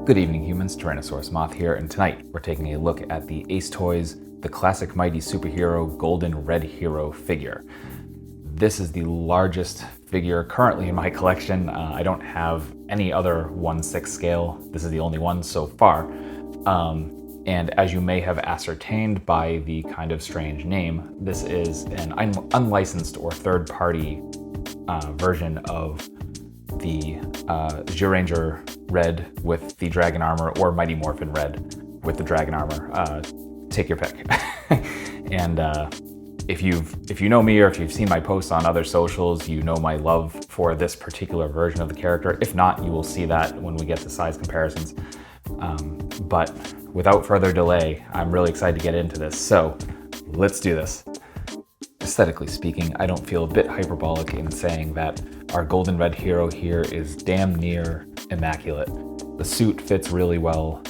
Good evening humans, Tyrannosaurusmoth here, and tonight we're taking a look at the Ace Toyz, the classic Mighty Superhero Golden Red Hero figure. This is the largest figure currently in my collection. I don't have any other 1/6 scale. This is the only one so far. And as you may have ascertained by the kind of strange name, this is an unlicensed or third-party version of the Zyuranger Red with the Dragon Armor, or Mighty Morphin Red with the Dragon Armor. Take your pick. And if you know me, or if you've seen my posts on other socials, you know my love for this particular version of the character. If not, you will see that when we get to size comparisons. But without further delay, I'm really excited to get into this. So let's do this. Aesthetically speaking, I don't feel a bit hyperbolic in saying that our Golden Red Hero here is damn near immaculate. The suit fits really well,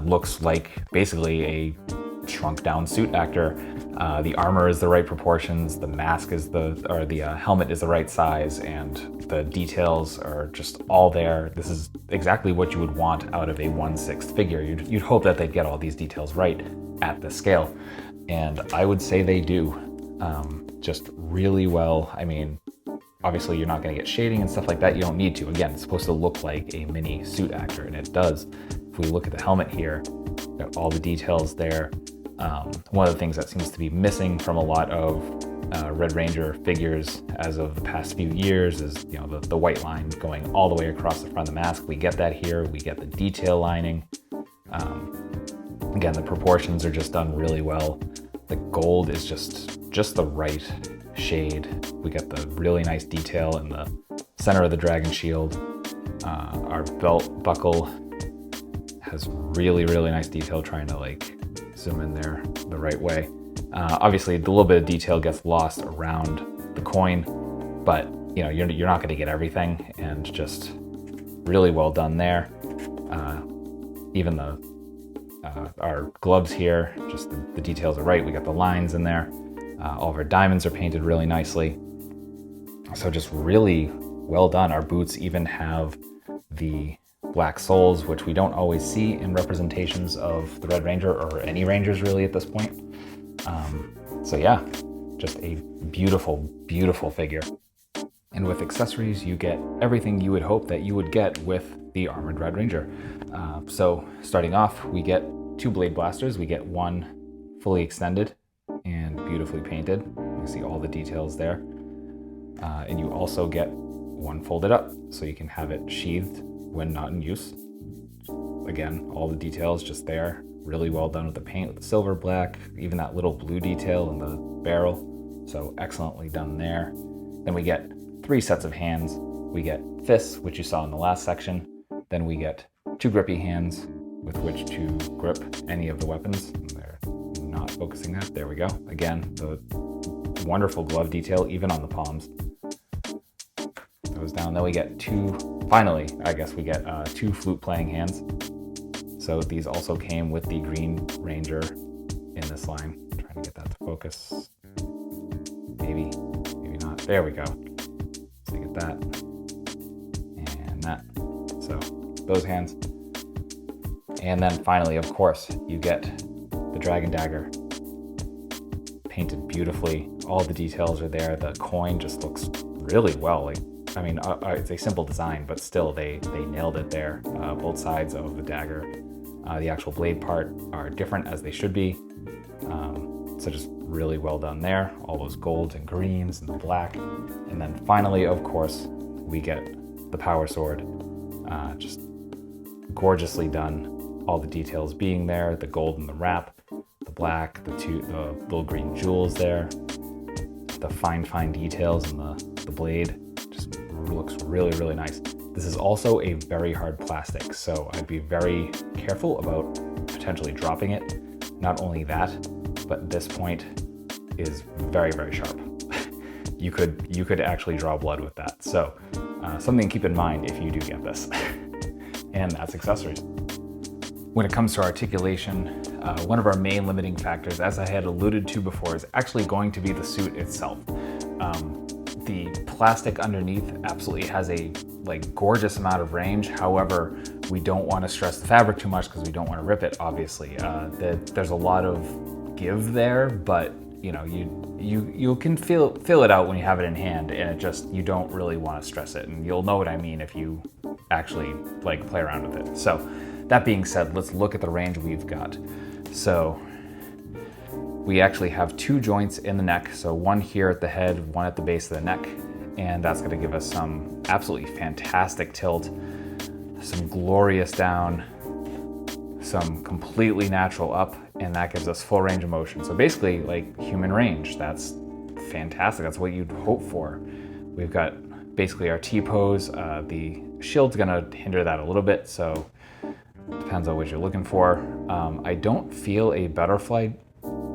looks like basically a shrunk down suit actor. The armor is the right proportions, the mask is the helmet is the right size, and the details are just all there. This is exactly what you would want out of a 1/6 figure. You'd hope that they'd get all these details right at the scale, and I would say they do. Just really well. I mean, obviously you're not going to get shading and stuff like that. You don't need to. Again, it's supposed to look like a mini suit actor, and it does. If we look at the helmet here, got all the details there. One of the things that seems to be missing from a lot of Red Ranger figures as of the past few years is, you know, the white line going all the way across the front of the mask. We get that here. We get the detail lining. Again, the proportions are just done really well. The gold is just the right shade. We get the really nice detail in the center of the dragon shield. Our belt buckle has really nice detail, trying to like zoom in there the right way. Obviously, the little bit of detail gets lost around the coin, but you know, you're not going to get everything, and just really well done there. Even our gloves here, just the details are right. We got the lines in there. All of our diamonds are painted really nicely. So just really well done. Our boots even have the black soles, which we don't always see in representations of the Red Ranger, or any Rangers really at this point. So yeah, just a beautiful figure. And with accessories, you get everything you would hope that you would get with the Armored Red Ranger. So starting off, we get 2 blade blasters. We get one fully extended and beautifully painted. You see all the details there. And you also get one folded up, so you can have it sheathed when not in use. Again, all the details just there. Really well done with the paint, with the silver black, even that little blue detail in the barrel. So excellently done there. Then we get 3 sets of hands. We get fists, which you saw in the last section. Then we get 2 grippy hands with which to grip any of the weapons. They're not focusing that. There we go. Again, the wonderful glove detail, even on the palms. Goes down. Then we get 2, finally, I guess we get 2 flute playing hands. So these also came with the Green Ranger in this line. I'm trying to get that to focus. Maybe not. There we go. So you get that and that. So those hands. And then finally, of course, you get the Dragon Dagger, painted beautifully. All the details are there. The coin just looks really well. Like, I mean, it's a simple design, but still they nailed it there. Both sides of the dagger. The actual blade part are different, as they should be. So just really well done there. All those golds and greens and the black. And then finally, of course, we get the power sword. Just gorgeously done. All the details being there, the gold in the wrap, the black, the little green jewels there, the fine details in the blade. Just looks really nice. This is also a very hard plastic, so I'd be very careful about potentially dropping it. Not only that, but this point is very sharp. You could actually draw blood with that. So something to keep in mind if you do get this. And that's accessories. When it comes to articulation, one of our main limiting factors, as I had alluded to before, is actually going to be the suit itself. The plastic underneath absolutely has a gorgeous amount of range. However, we don't want to stress the fabric too much because we don't want to rip it, obviously. There's a lot of give there, but you know, you can feel it out when you have it in hand, and you don't really want to stress it, and you'll know what I mean if you actually play around with it. So that being said, let's look at the range we've got. So we actually have 2 joints in the neck, so one here at the head, one at the base of the neck, and that's going to give us some absolutely fantastic tilt, some glorious down, some completely natural up, and that gives us full range of motion. So basically human range. That's fantastic. That's what you'd hope for. We've got basically our T-pose. The shield's going to hinder that a little bit, so depends on what you're looking for. I don't feel a butterfly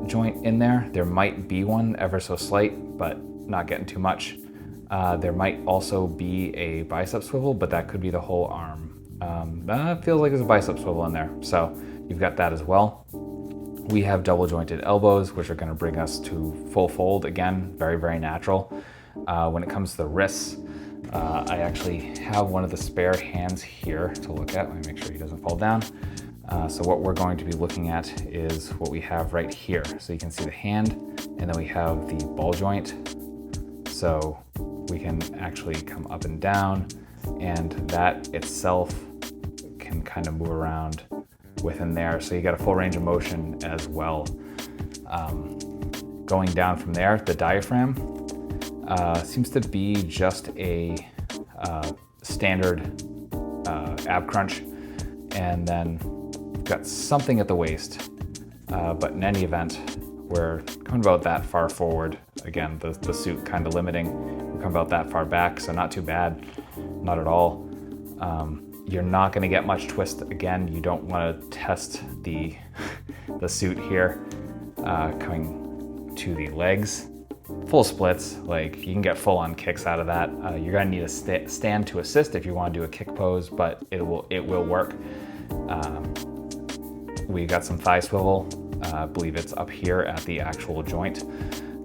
joint in there. There might be one, ever so slight, but not getting too much. There might also be a bicep swivel, but that could be the whole arm. That feels like there's a bicep swivel in there, so you've got that as well. We have double jointed elbows, which are going to bring us to full fold. Again, very, very natural. When it comes to the wrists, I actually have one of the spare hands here to look at. Let me make sure he doesn't fall down. So what we're going to be looking at is what we have right here. So you can see the hand, and then we have the ball joint. So we can actually come up and down, and that itself can kind of move around within there. So you got a full range of motion as well. Going down from there, the diaphragm seems to be just a standard ab crunch, and then we've got something at the waist, but in any event, we're coming about that far forward. Again, the suit kind of limiting. We're coming about that far back, so not too bad, not at all. You're not going to get much twist. Again, you don't want to test the suit here. Coming to the legs, full splits. You can get full on kicks out of that. You're going to need a stand to assist if you want to do a kick pose, but it will work. We got some thigh swivel. I believe it's up here at the actual joint.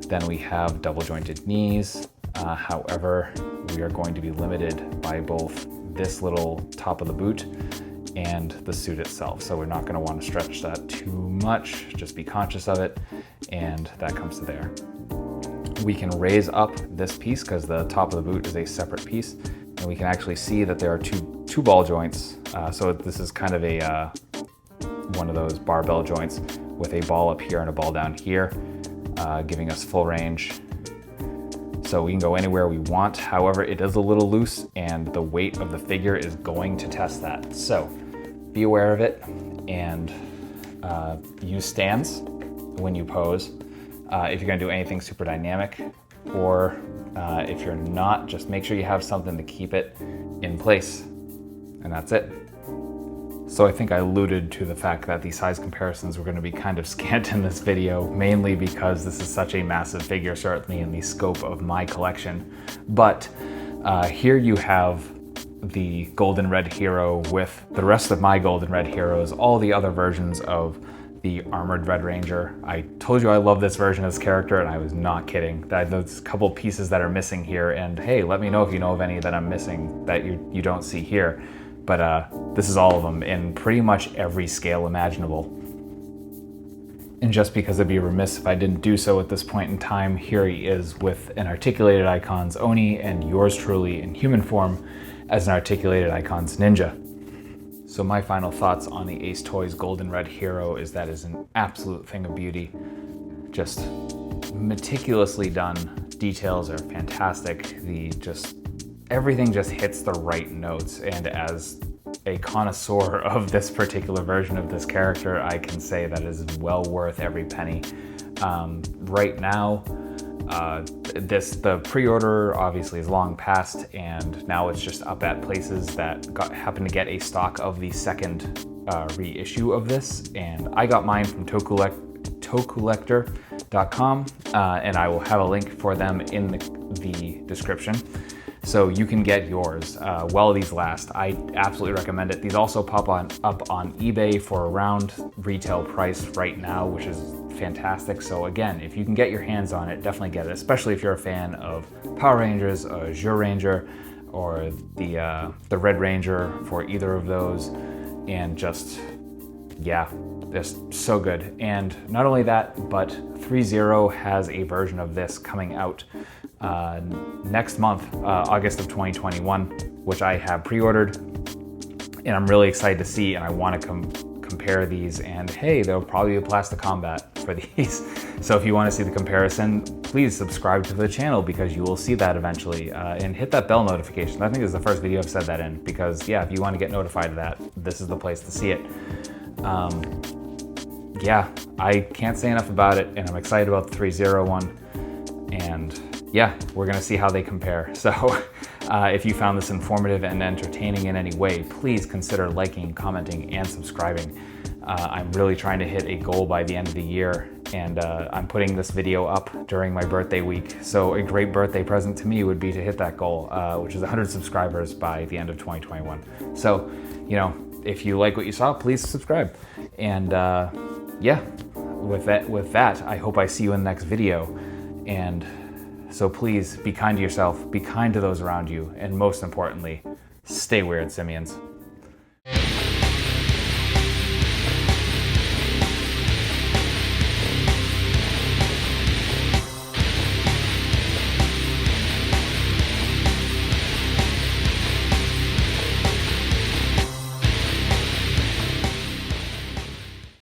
Then we have double jointed knees. However, we are going to be limited by both this little top of the boot and the suit itself. So we're not going to want to stretch that too much. Just be conscious of it, and that comes to there. We can raise up this piece because the top of the boot is a separate piece, and we can actually see that there are two ball joints. So this is kind of a one of those barbell joints with a ball up here and a ball down here, giving us full range. So we can go anywhere we want. However, it is a little loose, and the weight of the figure is going to test that. So be aware of it, and use stands when you pose. If you're gonna do anything super dynamic, or if you're not, just make sure you have something to keep it in place, and that's it. So I think I alluded to the fact that the size comparisons were going to be kind of scant in this video, mainly because this is such a massive figure, certainly in the scope of my collection. But here you have the Golden Red Hero with the rest of my Golden Red Heroes, all the other versions of the Armored Red Ranger. I told you I love this version of this character, and I was not kidding. There's a couple pieces that are missing here, and hey, let me know if you know of any that I'm missing that you don't see here. But this is all of them in pretty much every scale imaginable. And just because I'd be remiss if I didn't do so at this point in time, here he is with an Articulated Icons Oni and yours truly in human form as an Articulated Icons Ninja. So my final thoughts on the Ace Toyz Golden Red Hero is that is an absolute thing of beauty. Just meticulously done. Details are fantastic. Everything just hits the right notes, and as a connoisseur of this particular version of this character, I can say that it is well worth every penny. Right now, the pre-order obviously is long past, and now it's just up at places that happen to get a stock of the second reissue of this, and I got mine from tocollector.com, and I will have a link for them in the description. So you can get yours while these last. I absolutely recommend it. These also pop up on eBay for around retail price right now, which is fantastic. So again, if you can get your hands on it, definitely get it, especially if you're a fan of Power Rangers, Zyuranger, or the Red Ranger for either of those. And just, yeah, they're so good. And not only that, but 3.0 has a version of this coming out next month, August of 2021, which I have pre-ordered, and I'm really excited to see, and I want to compare these. And hey, there'll probably be a Plastic Combat for these. So if you want to see the comparison, please subscribe to the channel, because you will see that eventually, and hit that bell notification. I think this is the first video I've said that in, because yeah, if you want to get notified of that, this is the place to see it. Yeah, I can't say enough about it, and I'm excited about the 3.0 one. And yeah, we're gonna see how they compare. So if you found this informative and entertaining in any way, please consider liking, commenting, and subscribing. I'm really trying to hit a goal by the end of the year, and I'm putting this video up during my birthday week. So a great birthday present to me would be to hit that goal, which is 100 subscribers by the end of 2021. So, you know, if you like what you saw, please subscribe. And yeah, with that, I hope I see you in the next video. And so please be kind to yourself, be kind to those around you, and most importantly, stay weird, simians.